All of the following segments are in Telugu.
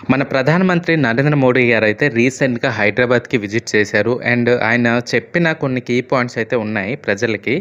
మన ప్రధానమంత్రి నరేంద్ర మోడీ గారైతే రీసెంట్‌గా హైదరాబాద్‌కి విజిట్ చేశారు. అండ్ ఆయన చెప్పిన కొన్ని కీ పాయింట్స్ అయితే ఉన్నాయి ప్రజలకి.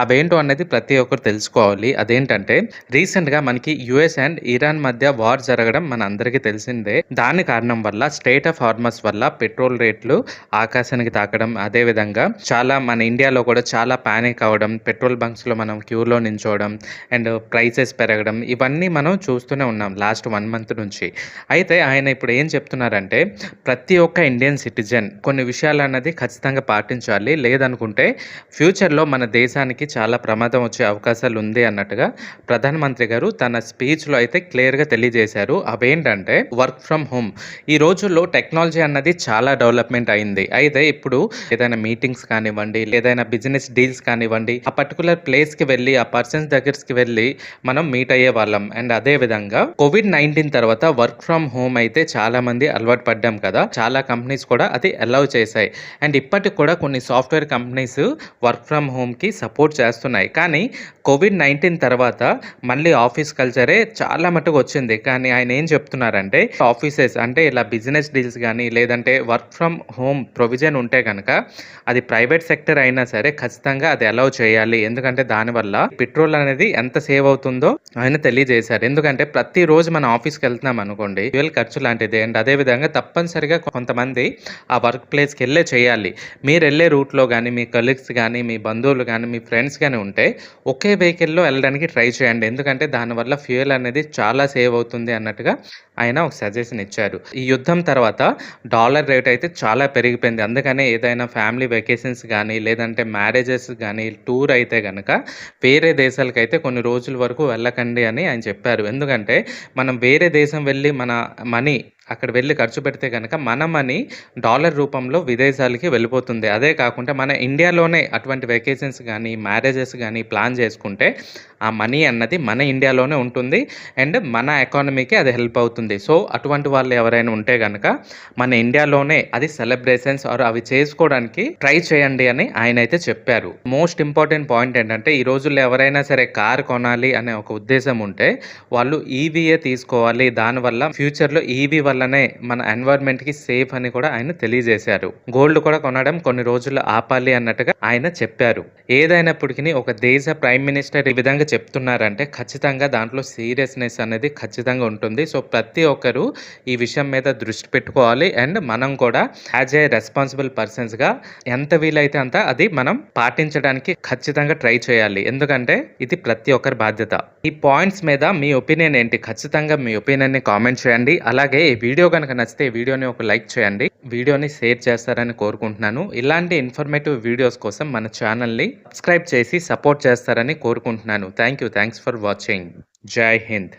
అవేంటో అనేది ప్రతి ఒక్కరు తెలుసుకోవాలి. అదేంటంటే రీసెంట్‌గా మనకి యూఎస్ అండ్ ఇరాన్ మధ్య వార్ జరగడం మనందరికీ తెలిసిందే. దాని కారణం వల్ల స్ట్రెయిట్ ఆఫ్ హార్మస్ వల్ల పెట్రోల్ రేట్లు ఆకాశానికి తాకడం, అదేవిధంగా చాలా మన ఇండియాలో కూడా చాలా పానిక్ అవ్వడం, పెట్రోల్ బంక్స్‌లో మనం క్యూలో నించోవడం అండ్ ప్రైసెస్ పెరగడం ఇవన్నీ మనం చూస్తూనే ఉన్నాం లాస్ట్ 1 మంత్ నుంచి. అయితే ఆయన ఇప్పుడు ఏం చెప్తున్నారంటే, ప్రతి ఒక్క ఇండియన్ సిటిజన్ కొన్ని విషయాలన్నది ఖచ్చితంగా పాటించాలి. లేదనుకుంటే ఫ్యూచర్‌లో మన దేశానికి చాలా ప్రమాదం వచ్చే అవకాశాలు ఉంది అన్నట్టుగా ప్రధానమంత్రి గారు తన స్పీచ్‌లో అయితే క్లియర్‌గా తెలియజేశారు. అవేంటంటే వర్క్ ఫ్రమ్ హోమ్. ఈ రోజుల్లో టెక్నాలజీ అన్నది చాలా డెవలప్‌మెంట్ అయింది. అయితే ఇప్పుడు ఏదైనా మీటింగ్స్ కానివ్వండి, ఏదైనా బిజినెస్ డీల్స్ కానివ్వండి, ఆ పర్టిక్యులర్ ప్లేస్‌కి వెళ్ళి, ఆ పర్సన్స్ దగ్గరికి వెళ్ళి మనం మీట్ అయ్యేవాళ్ళం. అండ్ అదే విధంగా కోవిడ్-19 తర్వాత వర్క్ ఫ్రమ్ హోమ్ అయితే చాలామంది అలవాటు పడ్డాం కదా! చాలా కంపెనీస్ కూడా అది అలౌ చేశాయి. అండ్ ఇప్పటికి కూడా కొన్ని సాఫ్ట్‌వేర్ కంపెనీస్ వర్క్ ఫ్రమ్ హోమ్‌కి సపోర్ట్ చేస్తున్నాయి. కానీ కోవిడ్-19 తర్వాత మళ్ళీ ఆఫీస్ కల్చరే చాలా మట్టుకు వచ్చింది. కానీ ఆయన ఏం చెప్తున్నారంటే ఆఫీసెస్ అంటే ఇలా బిజినెస్ డీల్స్ గానీ, లేదంటే వర్క్ ఫ్రమ్ హోమ్ ప్రొవిజన్ ఉంటే గనక అది ప్రైవేట్ సెక్టర్ అయినా సరే ఖచ్చితంగా అది అలౌ చేయాలి. ఎందుకంటే దానివల్ల పెట్రోల్ అనేది ఎంత సేవ్ అవుతుందో ఆయన తెలియజేశారు. ఎందుకంటే ప్రతిరోజు మనం ఆఫీస్‌కి వెళ్తున్నాం అనుకోండి, ఫ్యూయల్ ఖర్చు లాంటిది. అండ్ అదేవిధంగా తప్పనిసరిగా కొంతమంది ఆ వర్క్ ప్లేస్‌కెళ్ళే చేయాలి. మీరెళ్ళే రూట్‌లో గానీ, మీ కలీగ్స్ గానీ, మీ బంధువులు గానీ, మీ ఫ్రెండ్స్ గానీ ఉంటే ఒకే వెహికల్‌లో వెళ్ళడానికి ట్రై చేయండి. ఎందుకంటే దానివల్ల ఫ్యూయల్ అనేది చాలా సేవ్ అవుతుంది అన్నట్టుగా ఆయన ఒక సజెషన్ ఇచ్చారు. ఈ యుద్ధం తర్వాత డాలర్ రేట్ అయితే చాలా పెరిగిపోయింది. అందుకనే ఏదైనా ఫ్యామిలీ వెకేషన్స్ గానీ, లేదంటే మ్యారేజెస్ గానీ, టూర్ అయితే గనక వేరే దేశాలకైతే కొన్ని రోజుల వరకు వెళ్ళకండి అని ఆయన చెప్పారు. ఎందుకంటే మనం వేరే దేశం వెళ్ళి మన మనీ అక్కడ వెళ్లి ఖర్చు పెడితే గనక మన మనీ డాలర్ రూపంలో విదేశాలకి వెళ్ళిపోతుంది. అదే కాకుండా మన ఇండియాలోనే అటువంటి వెకేషన్స్ గానీ, మ్యారేజెస్ గానీ ప్లాన్ చేసుకుంటే ఆ మనీ అన్నది మన ఇండియాలోనే ఉంటుంది. అండ్ మన ఎకానమీకి అది హెల్ప్ అవుతుంది. సో అటువంటి వాళ్ళు ఎవరైనా ఉంటే గనక మన ఇండియాలోనే అది సెలబ్రేషన్స్ ఆర్ అవి చేసుకోవడానికి ట్రై చేయండి అని ఆయనైతే చెప్పారు. మోస్ట్ ఇంపార్టెంట్ పాయింట్ ఏంటంటే ఈ రోజుల్లో ఎవరైనా సరే కార్ కొనాలి అనే ఒక ఉద్దేశం ఉంటే వాళ్ళు ఈవీయే తీసుకోవాలి. దానివల్ల ఫ్యూచర్‌లో ఈవీ వల్లనే మన ఎన్విరాన్మెంట్‌కి సేఫ్ అని కూడా ఆయన తెలియజేశారు. గోల్డ్ కూడా కొనడం కొన్ని రోజులు ఆపాలి అన్నట్టుగా ఆయన చెప్పారు. ఏదైనప్పటికిని ఒక దేశ ప్రైమ్ మినిస్టర్ ఈ విధంగా చెప్తున్నారంటే ఖచ్చితంగా దాంట్లో సీరియస్‌నెస్ అనేది ఖచ్చితంగా ఉంటుంది. సో ప్రతి ఒక్కరు ఈ విషయం మీద దృష్టి పెట్టుకోవాలి. అండ్ మనం కూడా యాజ్ ఏ రెస్పాన్సిబుల్ పర్సన్స్‌గా ఎంత వీలైతే అంత అది మనం పాటించడానికి ఖచ్చితంగా ట్రై చేయాలి. ఎందుకంటే ఇది ప్రతి ఒక్కరి బాధ్యత. ఈ పాయింట్స్ మీద మీ ఒపీనియన్ ఏంటి? ఖచ్చితంగా మీ ఒపీనియన్‌ని కామెంట్ చేయండి. అలాగే ఈ వీడియో గనుక నచ్చితే ఈ వీడియోని ఒక లైక్ చేయండి. వీడియోని షేర్ చేస్తారని కోరుకుంటున్నాను. ఇలాంటి ఇన్ఫర్మేటివ్ వీడియోస్ కోసం మన ఛానల్‌ని సబ్స్క్రైబ్ చేసి సపోర్ట్ చేస్తారని కోరుకుంటున్నాను. Thanks for watching. జై హింద్.